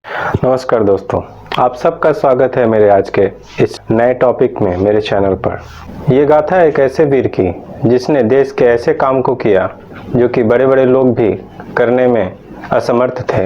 नमस्कार दोस्तों, आप सबका स्वागत है मेरे आज के इस नए टॉपिक में मेरे चैनल पर। ये गाथा एक ऐसे वीर की जिसने देश के ऐसे काम को किया जो कि बड़े बड़े लोग भी करने में असमर्थ थे।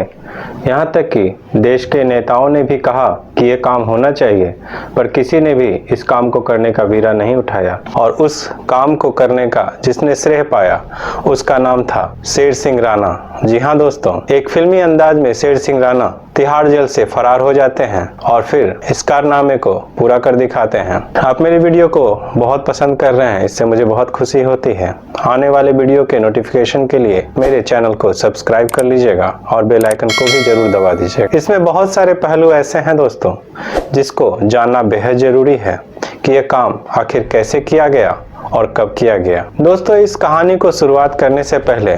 यहाँ तक कि देश के नेताओं ने भी कहा कि ये काम होना चाहिए, पर किसी ने भी इस काम को करने का बीड़ा नहीं उठाया। और उस काम को करने का जिसने श्रेय पाया उसका नाम था शेर सिंह राणा। जी हाँ दोस्तों, एक फिल्मी अंदाज में शेर सिंह राणा तिहाड़ जेल से फरार हो जाते हैं और फिर इस कारनामे को पूरा कर दिखाते हैं। आप मेरी वीडियो को बहुत पसंद कर रहे हैं, इससे मुझे बहुत खुशी होती है। आने वाले वीडियो के नोटिफिकेशन के लिए मेरे चैनल को सब्सक्राइब कर लीजिएगा और बेल आइकन को भी जरूर दबा दीजिएगा। इसमें बहुत सारे पहलू ऐसे हैं दोस्तों जिसको जानना बेहद जरूरी है कि यह काम आखिर कैसे किया गया और कब किया गया। दोस्तों, इस कहानी को शुरुआत करने से पहले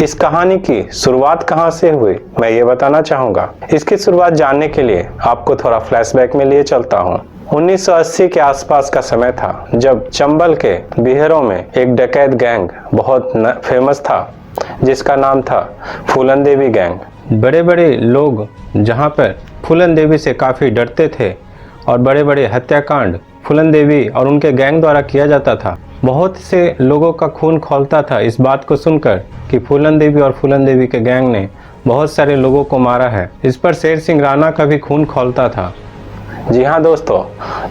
इस कहानी की शुरुआत कहां से हुई मैं ये बताना चाहूंगा। इसकी शुरुआत जानने के लिए आपको थोड़ा फ्लैशबैक में लिए चलता हूं। 1980 के आसपास का समय था जब चंबल के बिहरों में एक डकैत गैंग बहुत फेमस था जिसका नाम था फूलन देवी गैंग। बड़े बड़े लोग जहां पर फूलन देवी से काफ़ी डरते थे और बड़े बड़े हत्याकांड फूलन देवी और उनके गैंग द्वारा किया जाता था। बहुत से लोगों का खून खौलता था इस बात को सुनकर कि फूलन देवी और फूलन देवी के गैंग ने बहुत सारे लोगों को मारा है। इस पर शेर सिंह राणा का भी खून खौलता था। जी हाँ दोस्तों,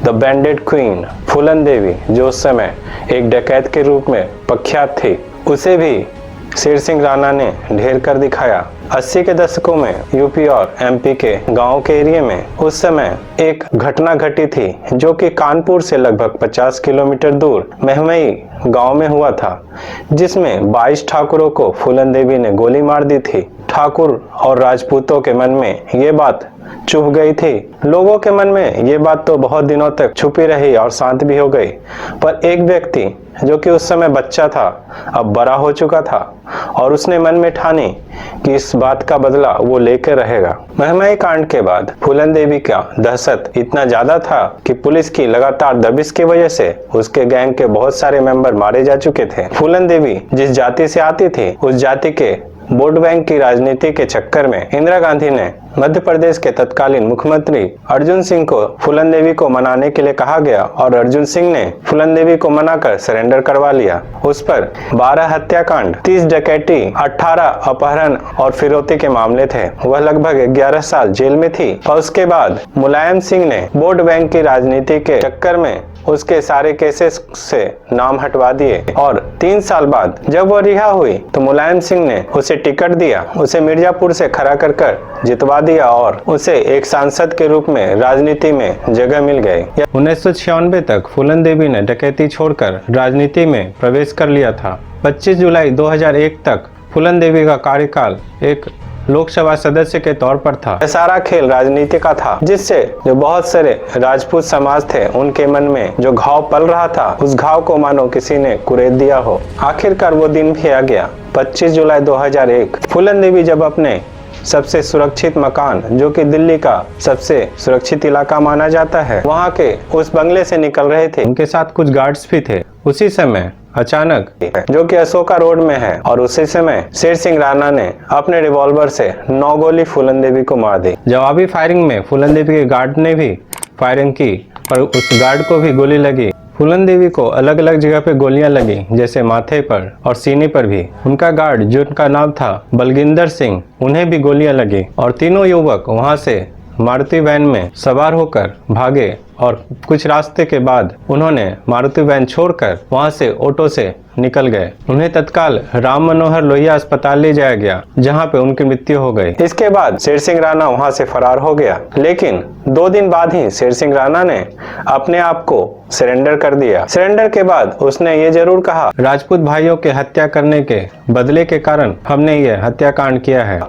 द बैंडेड क्वीन फूलन देवी जो उस समय एक डकैत के रूप में प्रख्यात थी, उसे भी शेर सिंह राणा ने ढेर कर दिखाया। 80 के दशकों में यूपी और एमपी के गांव के एरिया में उस समय एक घटना घटी थी जो कि कानपुर से लगभग 50 किलोमीटर दूर महमई गांव में हुआ था, जिसमें 22 ठाकुरों को फूलन देवी ने गोली मार दी थी। ठाकुर और राजपूतों के मन में ये बात चुभ गई थी। लोगों के मन में ये बात तो बहुत दिनों तक छुपी रही और शांत भी हो गई, पर एक व्यक्ति जो कि उस समय बच्चा था अब बड़ा हो चुका था और उसने मन में ठानी कि इस बात का बदला वो लेकर रहेगा। महमई कांड के बाद फूलन देवी का दहशत इतना ज्यादा था कि पुलिस की लगातार दबिश की वजह से उसके गैंग के बहुत सारे मेंबर मारे जा चुके थे। फूलन देवी जिस जाति से आती थी उस जाति के वोट बैंक की राजनीति के चक्कर में इंदिरा गांधी ने मध्य प्रदेश के तत्कालीन मुख्यमंत्री अर्जुन सिंह को फूलन देवी को मनाने के लिए कहा गया और अर्जुन सिंह ने फूलन देवी को मनाकर सरेंडर करवा लिया। उस पर 12 हत्याकांड, 30 डकैती, 18 अपहरण और फिरौती के मामले थे। वह लगभग 11 साल जेल में थी और उसके बाद मुलायम सिंह ने वोट बैंक की राजनीति के चक्कर में उसके सारे केसेस से नाम हटवा दिए और 3 साल बाद जब वो रिहा हुई तो मुलायम सिंह ने उसे टिकट दिया, उसे मिर्जापुर से खड़ा कर जितवा दिया और उसे एक सांसद के रूप में राजनीति में जगह मिल गई। 1996 तक फूलन देवी ने डकैती छोड़कर राजनीति में प्रवेश कर लिया था। 25 जुलाई 2001 तक फूलन देवी का कार्यकाल एक लोकसभा सदस्य के तौर पर था। यह सारा खेल राजनीति का था जिससे जो बहुत सारे राजपूत समाज थे उनके मन में जो घाव पल रहा था उस घाव को मानो किसी ने कुरेद दिया हो। आखिरकार वो दिन भी आ गया। 25 जुलाई 2001 फूलन देवी जब अपने सबसे सुरक्षित मकान जो कि दिल्ली का सबसे सुरक्षित इलाका माना जाता है वहां के उस बंगले से निकल रहे थे, उनके साथ कुछ गार्ड्स भी थे। उसी समय अचानक जो कि अशोका रोड में है और उसी समय शेर सिंह राणा ने अपने रिवॉल्वर से 9 गोली फूलन देवी को मार दी। जवाबी फायरिंग में फूलन देवी के गार्ड ने भी फायरिंग की और उस गार्ड को भी गोली लगी। फूलन देवी को अलग अलग जगह पे गोलियां लगी, जैसे माथे पर और सीने पर भी। उनका गार्ड जिनका नाम था बलगिंदर सिंह, उन्हें भी गोलियां लगी और तीनों युवक वहां से मारुति वैन में सवार होकर भागे और कुछ रास्ते के बाद उन्होंने मारुति वैन छोड़कर वहां से ऑटो से निकल गए। उन्हें तत्काल राम मनोहर लोहिया अस्पताल ले जाया गया जहां पे उनकी मृत्यु हो गई। इसके बाद शेर सिंह राणा वहां से फरार हो गया, लेकिन 2 दिन बाद ही शेर सिंह राणा ने अपने आप को सरेंडर कर दिया। सरेंडर के बाद उसने ये जरूर कहा, राजपूत भाइयों के हत्या करने के बदले के कारण हमने ये हत्याकांड किया है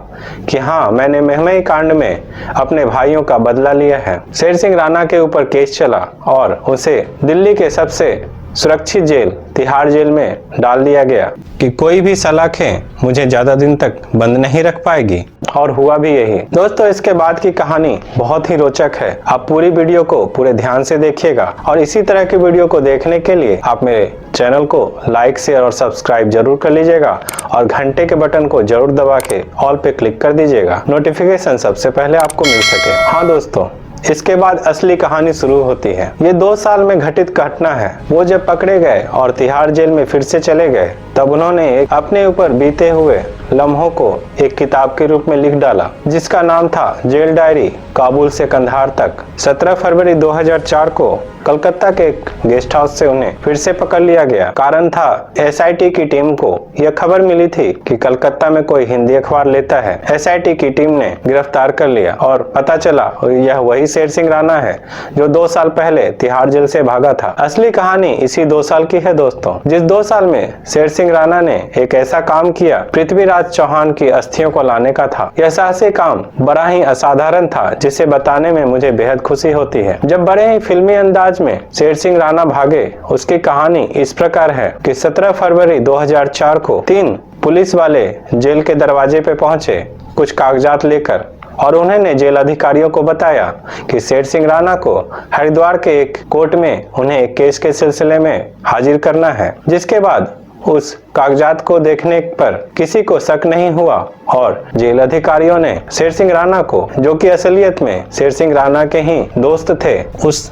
कि हाँ, मैंने महमई कांड में अपने भाइयों का बदला लिया है। शेर सिंह राणा के ऊपर केस चला और उसे दिल्ली के सबसे सुरक्षित जेल तिहाड़ जेल में डाल दिया गया कि कोई भी सलाखें मुझे ज्यादा दिन तक बंद नहीं रख पाएगी, और हुआ भी यही। दोस्तों, इसके बाद की कहानी बहुत ही रोचक है। आप पूरी वीडियो को पूरे ध्यान से देखिएगा, और इसी तरह की वीडियो को देखने के लिए आप मेरे चैनल को लाइक, शेयर और सब्सक्राइब जरूर कर लीजिएगा, और घंटे के बटन को जरूर दबा के ऑल पे क्लिक कर दीजिएगा, नोटिफिकेशन सबसे पहले आपको मिल सके। हाँ दोस्तों, इसके बाद असली कहानी शुरू होती है। ये 2 साल में घटित घटना है। वो जब पकड़े गए और तिहाड़ जेल में फिर से चले गए, तब उन्होंने अपने ऊपर बीते हुए लम्हों को एक किताब के रूप में लिख डाला, जिसका नाम था जेल डायरी काबुल से कंधार तक। 17 फरवरी 2004 को कलकत्ता के एक गेस्ट हाउस से उन्हें फिर से पकड़ लिया गया। कारण था, एसआईटी की टीम को यह खबर मिली थी कि कलकत्ता में कोई हिंदी अखबार लेता है। एसआईटी की टीम ने गिरफ्तार कर लिया और पता चला यह वही शेर सिंह राणा है जो 2 साल पहले तिहाड़ जेल से भागा था। असली कहानी इसी 2 साल की है दोस्तों। जिस 2 साल में शेर सिंह राणा ने एक ऐसा काम किया, पृथ्वीराज चौहान की अस्थियों को लाने का था। यह साहसी काम बड़ा ही असाधारण था, जिसे बताने में मुझे बेहद खुशी होती है। जब बड़े ही फिल्मी अंदाज में शेर सिंह राणा भागे, उसकी कहानी इस प्रकार है कि 17 फरवरी 2004 को 3 पुलिस वाले जेल के दरवाजे पे पहुंचे कुछ कागजात लेकर, और उन्होंने जेल अधिकारियों को बताया कि शेर सिंह राणा को हरिद्वार के एक कोर्ट में उन्हें एक केस के सिलसिले में हाजिर करना है। जिसके बाद उस कागजात को देखने पर किसी को शक नहीं हुआ, और जेल अधिकारियों ने शेर सिंह राणा को, जो कि असलियत में शेर सिंह राणा के ही दोस्त थे, उस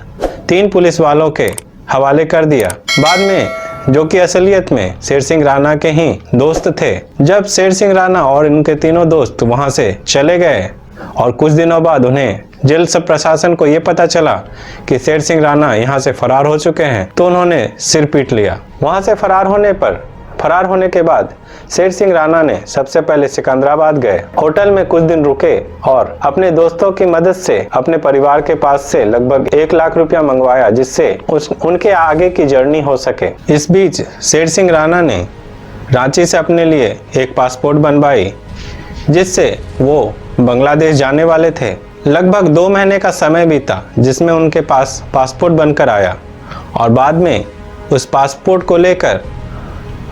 3 पुलिस वालों के हवाले कर दिया। बाद में जो कि असलियत में शेर सिंह राणा के ही दोस्त थे। जब शेर सिंह राणा और उनके तीनों दोस्त वहां से चले गए, और कुछ दिनों बाद उन्हें जेल सब प्रशासन को यह पता चला कि शेर सिंह राणा यहाँ से फरार हो चुके हैं, तो उन्होंने सिर पीट लिया। वहां से फरार होने के बाद शेर सिंह राणा ने सबसे पहले सिकंदराबाद गए, होटल में कुछ दिन रुके और अपने दोस्तों की मदद से अपने परिवार के पास से लगभग 1 लाख रुपया मंगवाया, जिससे उनके आगे की जर्नी हो सके। इस बीच शेर सिंह राणा ने रांची से अपने लिए एक पासपोर्ट बनवाई, जिससे वो बांग्लादेश जाने वाले थे। लगभग 2 महीने का समय बीता, जिसमें उनके पास पासपोर्ट बनकर आया, और बाद में उस पासपोर्ट को लेकर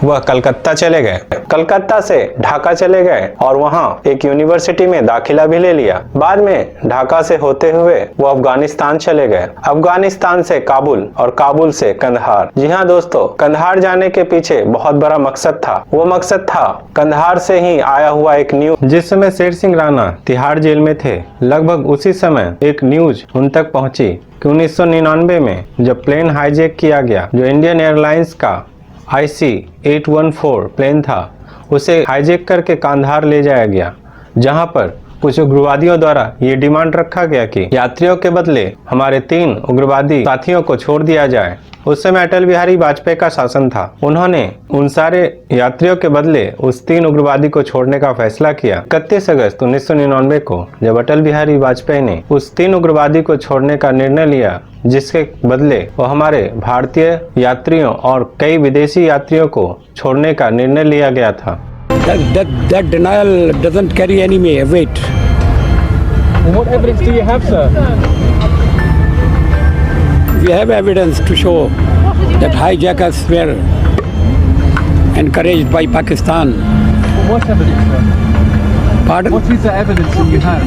वह कलकत्ता चले गए। कलकत्ता से ढाका चले गए और वहां एक यूनिवर्सिटी में दाखिला भी ले लिया। बाद में ढाका से होते हुए वो अफगानिस्तान चले गए। अफगानिस्तान से काबुल और काबुल से कंधार। जी हाँ दोस्तों, कंधार जाने के पीछे बहुत बड़ा मकसद था। वो मकसद था कंधार से ही आया हुआ एक न्यूज। जिस समय शेर सिंह राणा तिहाड़ जेल में थे, लगभग उसी समय एक न्यूज उन तक पहुंची कि 1999 में जब प्लेन हाईजैक किया गया, जो इंडियन एयरलाइंस का IC-814 प्लेन था, उसे हाईजैक करके कांधार ले जाया गया, जहां पर कुछ उग्रवादियों द्वारा ये डिमांड रखा गया कि यात्रियों के बदले हमारे 3 उग्रवादी साथियों को छोड़ दिया जाए। उस समय अटल बिहारी वाजपेयी का शासन था। उन्होंने उन सारे यात्रियों के बदले उस 3 उग्रवादी को छोड़ने का फैसला किया। 31 अगस्त 1999 को जब अटल बिहारी वाजपेयी ने उस 3 उग्रवादी को छोड़ने का निर्णय लिया, जिसके बदले वो हमारे भारतीय यात्रियों और कई विदेशी यात्रियों को छोड़ने का निर्णय लिया गया था। That denial doesn't carry any weight. What evidence do you have, sir? We have evidence to show that hijackers were encouraged by Pakistan. What evidence, sir? Pardon? What is the evidence that you have?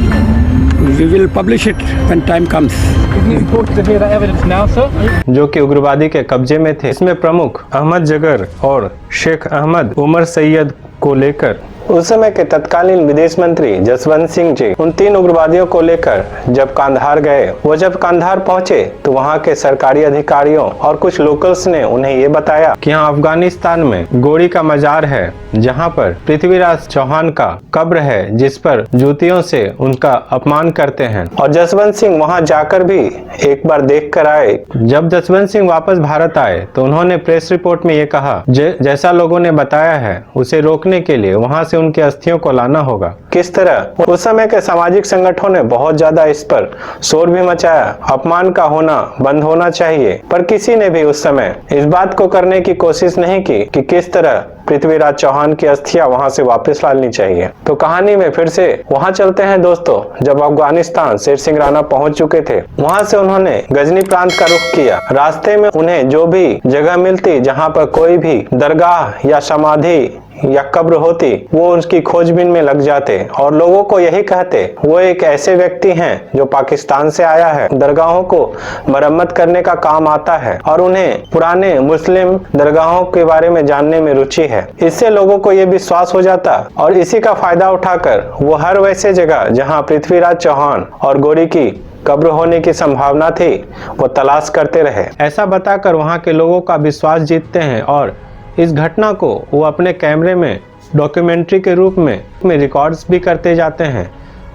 We will publish it when time comes. Isn't it important to hear that evidence now, sir? जो कि उग्रवादी के कब्जे में थे। इसमें प्रमुख अहमद जगर और शेख अहमद उमर सैयद को लेकर उस समय के तत्कालीन विदेश मंत्री जसवंत सिंह जी उन 3 उग्रवादियों को लेकर जब कांधार गए, वो जब कांधार पहुंचे तो वहां के सरकारी अधिकारियों और कुछ लोकल्स ने उन्हें ये बताया कि यहाँ अफगानिस्तान में गोरी का मजार है, जहां पर पृथ्वीराज चौहान का कब्र है, जिस पर जूतियों से उनका अपमान करते हैं। और जसवंत सिंह वहां जाकर भी एक बार देख कर आए। जब जसवंत सिंह वापस भारत आए तो उन्होंने प्रेस रिपोर्ट में ये कहा, जैसा लोगों ने बताया है उसे रोकने के लिए वहां से उनकी अस्थियों को लाना होगा। किस तरह उस समय के सामाजिक संगठनों ने बहुत ज्यादा इस पर शोर भी मचाया, अपमान का होना बंद होना चाहिए, पर किसी ने भी उस समय इस बात को करने की कोशिश नहीं की कि किस तरह पृथ्वीराज चौहान की अस्थियां वहां से वापस लानी चाहिए। तो कहानी में फिर से वहां चलते हैं दोस्तों। जब अफगानिस्तान शेर सिंह राणा पहुंच चुके थे, वहां से उन्होंने गजनी प्रांत का रुख किया। रास्ते में उन्हें जो भी जगह मिलती जहां पर कोई भी दरगाह या समाधि या कब्र होती, वो उसकी खोजबीन में लग जाते और लोगों को यही कहते वो एक ऐसे व्यक्ति हैं जो पाकिस्तान से आया है, दरगाहों को मरम्मत करने का काम आता है और उन्हें पुराने मुस्लिम दरगाहों के बारे में जानने में रुचि है। इससे लोगों को ये विश्वास हो जाता और इसी का फायदा उठाकर वो हर वैसे जगह जहाँ पृथ्वीराज चौहान और गौरी की कब्र होने की संभावना थी वो तलाश करते रहे। ऐसा बताकर वहाँ के लोगों का विश्वास जीतते हैं और इस घटना को वो अपने कैमरे में डॉक्यूमेंट्री के रूप में रिकॉर्ड्स भी करते जाते हैं,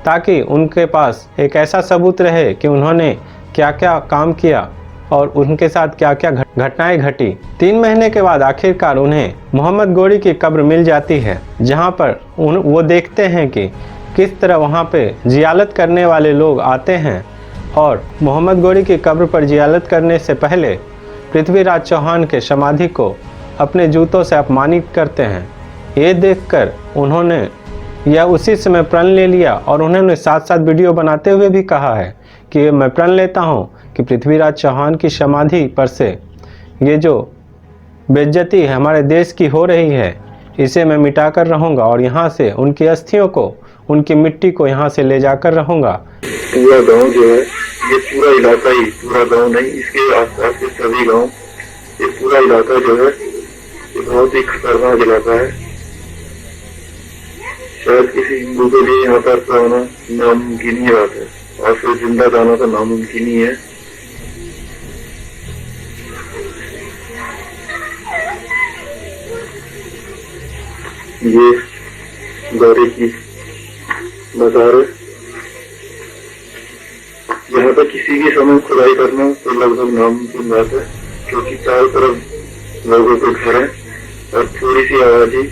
ताकि उनके पास एक ऐसा सबूत रहे कि उन्होंने क्या क्या काम किया और उनके साथ क्या क्या घटनाएं घटी। 3 महीने के बाद आखिरकार उन्हें मोहम्मद गौरी की कब्र मिल जाती है, जहां पर वो देखते हैं कि किस तरह वहां पे जियारत करने वाले लोग आते हैं और मोहम्मद गौरी की कब्र पर जियारत करने से पहले पृथ्वीराज चौहान के समाधि को अपने जूतों से अपमानित करते हैं। ये देखकर उन्होंने यह उसी समय प्रण ले लिया और उन्होंने साथ साथ वीडियो बनाते हुए भी कहा है कि मैं प्रण लेता हूँ कि पृथ्वीराज चौहान की समाधि पर से ये जो बेइज्जती हमारे देश की हो रही है, इसे मैं मिटा कर रहूँगा और यहाँ से उनकी अस्थियों को, उनकी मिट्टी को यहाँ से ले जाकर रहूँगा। पूरा गांव जो है, ये पूरा इलाका ही, पूरा गांव नहीं, इसके आसपास के सभी गांव, ये पूरा इलाका जो है ये बहुत ही खतरनाक इलाका है। शायद किसी हिंदू के लिए यहाँ पर आना नामुमकिन ही बात है और फिर जिंदा जाना तो नामुमकिन ही है। ये गौरी की मजार है। यहाँ पर किसी भी समय खुदाई करना तो लगभग नामुमकिन बात है, क्योंकि चारों तरफ लोगों के घर है और थोड़ी सी आवाज ही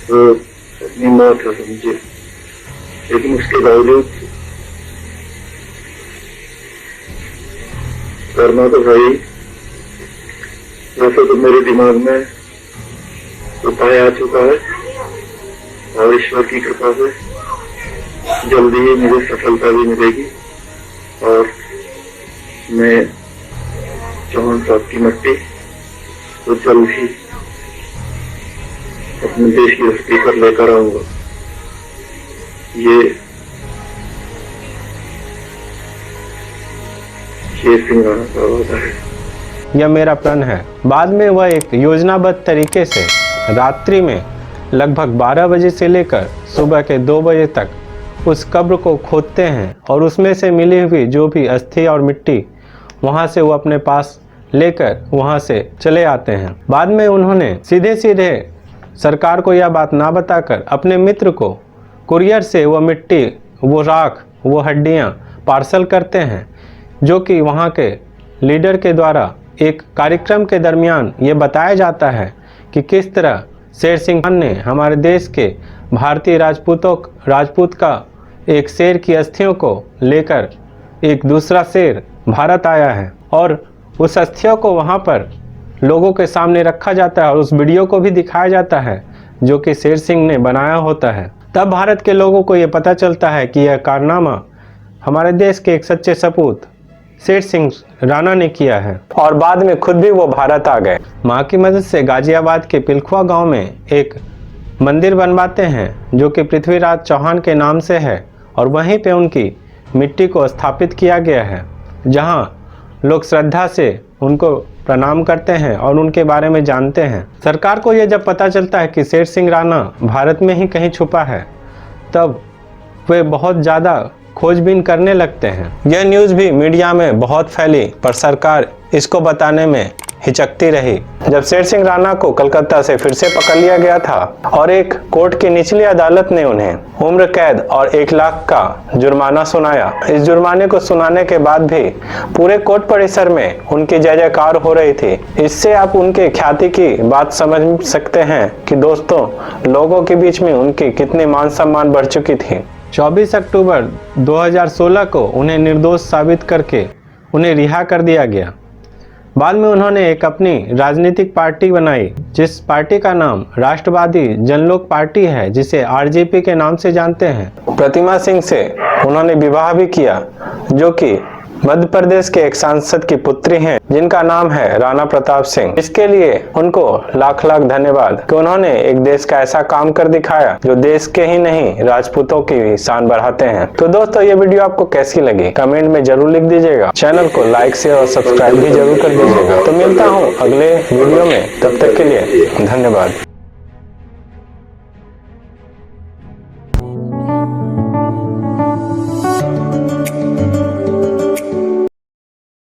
तो अपनी मौत है समझिए। लेकिन उसके बावजूद करना तो भाई, वैसे तो मेरे दिमाग में उपाय आ चुका है और ईश्वर की कृपा से जल्दी ही मुझे सफलता भी मिलेगी और मैं चौहान साहब की मिट्टी तो जल्द ही अपने देश की धरती पर लेकर आऊंगा। ये शेर सिंह राणा का वादा है। यह मेरा प्रण है। बाद में वह एक योजनाबद्ध तरीके से रात्रि में लगभग 12 बजे से लेकर सुबह के 2 बजे तक उस कब्र को खोदते हैं और उसमें से मिली हुई जो भी अस्थि और मिट्टी वहाँ से वो अपने पास लेकर वहाँ से चले आते हैं। बाद में उन्होंने सीधे सीधे सरकार को यह बात ना बताकर अपने मित्र को कुरियर से वो मिट्टी, वो राख, वो हड्डियाँ पार्सल करते हैं, जो कि वहाँ के लीडर के द्वारा एक कार्यक्रम के दरमियान ये बताया जाता है कि किस तरह शेर सिंह खान ने हमारे देश के भारतीय राजपूत का एक शेर की अस्थियों को लेकर एक दूसरा शेर भारत आया है और उस अस्थियों को वहाँ पर लोगों के सामने रखा जाता है और उस वीडियो को भी दिखाया जाता है जो कि शेर सिंह ने बनाया होता है। तब भारत के लोगों को ये पता चलता है कि यह कारनामा हमारे देश के एक सच्चे सपूत शेर सिंह राणा ने किया है और बाद में खुद भी वो भारत आ गए। माँ की मदद से गाजियाबाद के पिलखुआ गांव में एक मंदिर बनवाते हैं जो कि पृथ्वीराज चौहान के नाम से है और वहीं पे उनकी मिट्टी को स्थापित किया गया है, जहां लोग श्रद्धा से उनको प्रणाम करते हैं और उनके बारे में जानते हैं। सरकार को यह जब पता चलता है कि शेर सिंह राणा भारत में ही कहीं छुपा है, तब वे बहुत ज़्यादा खोजबीन करने लगते हैं। यह न्यूज़ भी मीडिया में बहुत फैली, पर सरकार इसको बताने में हिचकती रही। जब शेर सिंह राणा को कलकत्ता से फिर से पकड़ लिया गया था और एक कोर्ट की निचली अदालत ने उन्हें उम्र कैद और 1 लाख का जुर्माना सुनाया। इस जुर्माने को सुनाने के बाद भी पूरे कोर्ट परिसर में उनकी जय जयकार हो रही थी। इससे आप उनके ख्याति की बात समझ सकते हैं कि दोस्तों, लोगों के बीच में उनकी कितनी मान सम्मान बढ़ चुकी थी। 24 अक्टूबर 2016 को उन्हें निर्दोष साबित करके उन्हें रिहा कर दिया गया। बाद में उन्होंने एक अपनी राजनीतिक पार्टी बनाई, जिस पार्टी का नाम राष्ट्रवादी जनलोक पार्टी है, जिसे आरजेपी के नाम से जानते हैं। प्रतिमा सिंह से उन्होंने विवाह भी किया, जो कि मध्य प्रदेश के एक सांसद की पुत्री हैं, जिनका नाम है राणा प्रताप सिंह। इसके लिए उनको लाख लाख धन्यवाद कि उन्होंने एक देश का ऐसा काम कर दिखाया जो देश के ही नहीं, राजपूतों की भी शान बढ़ाते हैं। तो दोस्तों, ये वीडियो आपको कैसी लगी कमेंट में जरूर लिख दीजिएगा। चैनल को लाइक शेयर और सब्सक्राइब भी जरूर कर दीजिएगा। तो मिलता हूँ अगले वीडियो में, तब तक के लिए धन्यवाद।